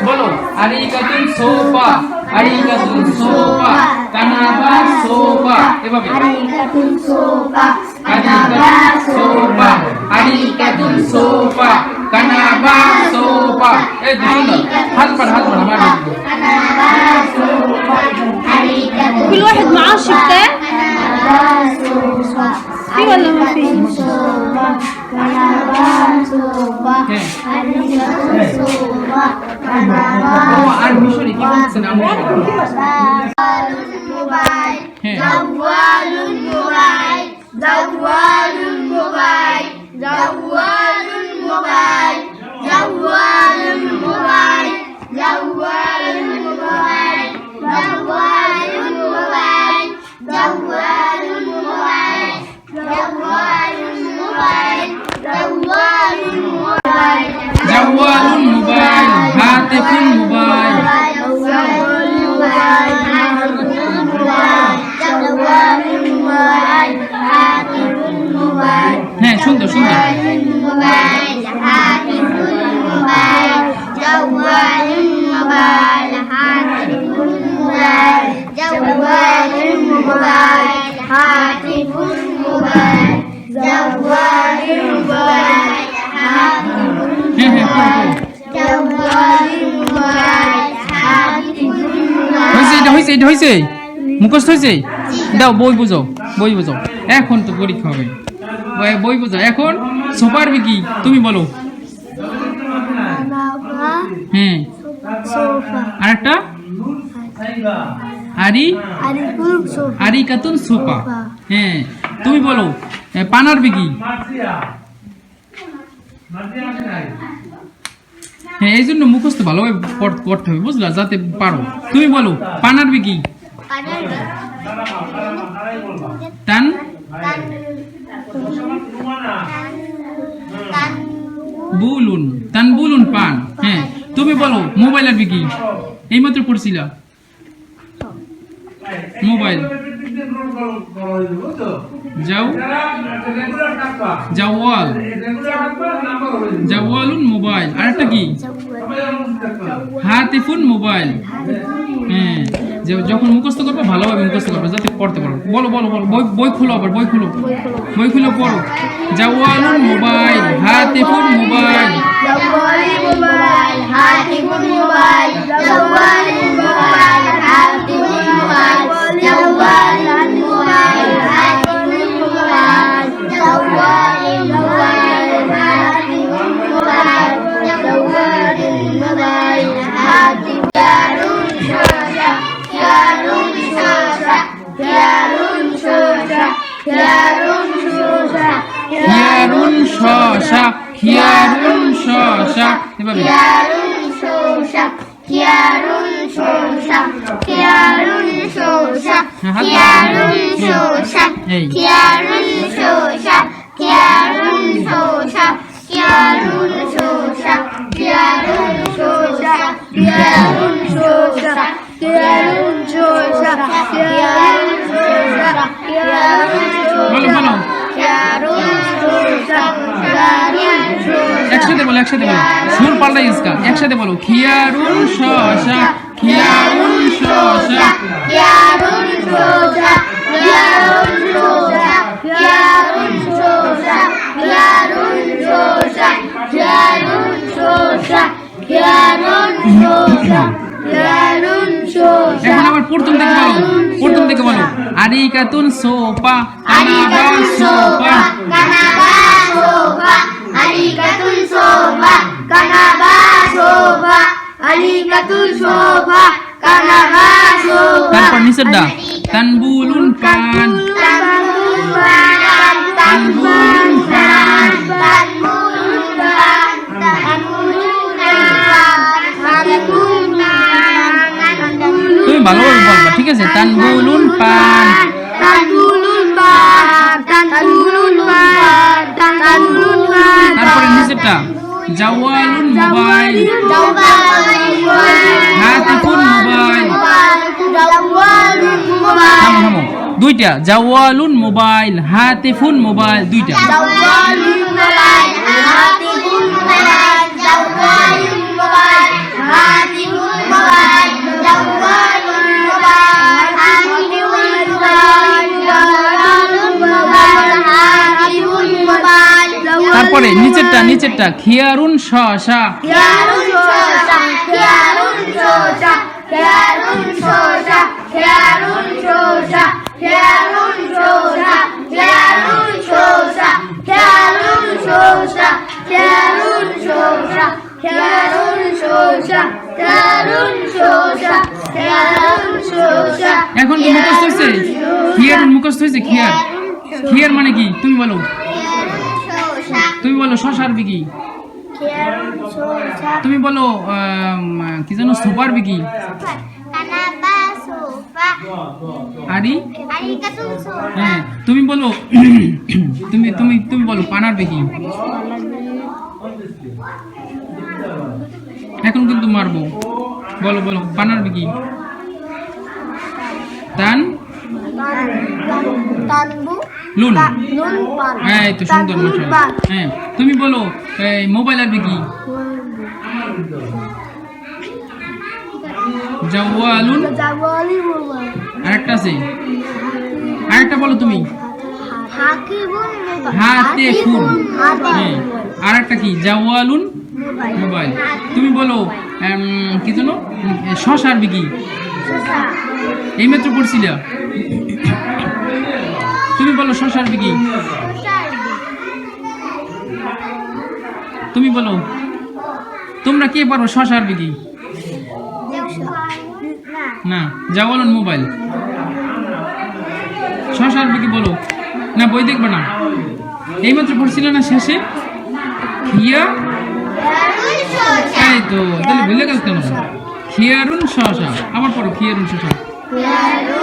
বলো আরিকাতুন সোফা, আরিকাতুন সোফা, কানাবা সোফা, এভাবে আরিকাতুন সোফা, কানাবা সোফা, আরিকাতুন সোফা, কানাবা সোফা। এই দুটো হাত পাড় আমার كل واحد معاه شباك في ولا ما في؟ আর মিশরি কি বলছেন আমরা জাওয়ালুন মোবাইল, জাওয়ালুন মোবাইল, জাওয়ালুন মোবাইল, জাওয়ালুন মোবাইল, জাওয়ালুন মোবাইল, জাওয়ালুন মোবাইল, জাওয়ালুন মোবাইল, জাওয়ালুন মোবাইল, জাওয়ালুন মোবাইল, জাওয়ালুন মোবাইল, হাতিফুন মোবাইল, হ্যাঁ সুন্দর সুন্দর হয়েছে এটা হয়েছে মুখস্থ হয়েছে দাও বই বুঝাও বই বুঝাও এখন তো পরীক্ষা হবে বই বুঝাও এখন সোফার কি তুমি বলো হ্যাঁ আরেকটা আরিকাতুন সোফা হ্যাঁ তুমি বলো পানার কি হ্যাঁ এই জন্য মুখস্থ ভালোভাবে পড়তে হবে বুঝলা যাতে পারো তুমি বলো পানার কি টান বুলুন টান বুলুন পান হ্যাঁ তুমি বলো মোবাইলের কি এইমাত্র পড়ছিলা মোবাইল যাও জাওয়াল জাওয়ালুন মোবাইল আরেকটা কি হাতিফুন মোবাইল হ্যাঁ যখন মুখস্থ করবো ভালোভাবে মুখস্থ করবো যাতে পড়তে পারো বলো বলো বলো বই খুলো আবার বই খুলো পড়ো জাওয়ালুন মোবাইল হাতিফুন মোবাইল হাতিফুন মোবাইল, জাওয়ালুন মোবাইল, হাতিফুন মোবাইল, জাওয়ালুন মোবাইল, হাতিফুন মোবাইল, জাওয়ালুন মোবাইল, হাতিফুন মোবাইল, জাওয়ালুন মোবাইল, হাতিফুন খিয়ারুন শশা খিয়ারুন শশা এভাবে বলো বলো একসাথে বলো সুর পাল্টাই ইসকা একসাথে বলো খিয়ারুন শশা খিয়ারুন শশা খিয়ারুন শশা খিয়ারুন শশা খিয়ারুন শশা খিয়ারুন শশা খিয়ারুন শশা খিয়ারুন শশা খিয়ারুন শশা এখন আবার প্রথম থেকে বলো আরিকাতুন সোফা আরিকাতুন সোফা কানাবা সোফা আরিকাতুন সোফা কানাবা সোফা আরিকাতুন সোফা কানাবা সোফা তারপর নিচের দা তানবুলুন পান তানবুলুন পান তানবুলুন পান তানবুলুন পান তানবুলুন পান তুমি ভালোভাবে বলবা ঠিক আছে তানবুলুন পান তানবুলুন পান তানবুলুন পান তানবুলুন পান তারপরে নিচেরটা জাওয়ালুন মোবাইল হাতিফুন মোবাইল থামো দুইটা জাওয়ালুন মোবাইল হাতিফুন মোবাইল দুইটা জাওয়ালুন মোবাইল হাতিফুন মোবাইল জাওয়ালুন মোবাইল এটা খিয়ারুন শশা খেয়ারুন শসা খেয়ারুন শসা খেয়ারুন শসা খেয়ারুন শসা খেয়ারুন শসা খেয়ারুন শসা খেয়ারুন শসা খেয়ারুন শসা খেয়ারুন শসা খেয়ারুন শসা খেয়ারুন শসা এখন কি মুখস্থ হয়েছে খিয়ারুন মুখস্থ হয়েছে খিয়ার খিয়ার মানে কি তুমি বলো তুমি বলো শশা আরবি কি খেয়ারুন শসা তুমি বলো কি যেন সোফা আরবি কি কানাবা সোফা আরি আরিকাতুন সোফা হ্যাঁ তুমি বলো তুমি তুমি তুমি বলো পান আরবি কি এখন কিন্তু মারবো বলো বলো পান আরবি কি তান তানবু লুন নুন পান হ্যাঁ এই তো সুন্দর মাশাআল্লাহ হ্যাঁ তুমি বলো এই মোবাইল আরবি কি জাওয়ালুন জাওয়ালি মোবাইল আরেকটা আছে আরেকটা বলো তুমি হাকিবুন মোবাইল হাতে ফুল হাতে হ্যাঁ আরেকটা কি জাওয়ালুন মোবাইল তুমি বলো কি যেন শশা আরবি কি এই মাত্র পড়ছিলা তুমি বলো শশা আরবি কি তুমি বলো তোমরা কে পারো শশা আরবি কি না জাওয়ালুন মোবাইল শশা আরবি কি বলো না বই দেখবে না এই মাত্র পড়ছিল না শেষে খিয়া এই তো তাহলে ভুলে গেল কেন খিয়ারুন শশা আবার পড়ো খিয়ারুন শশা খেয়ারুন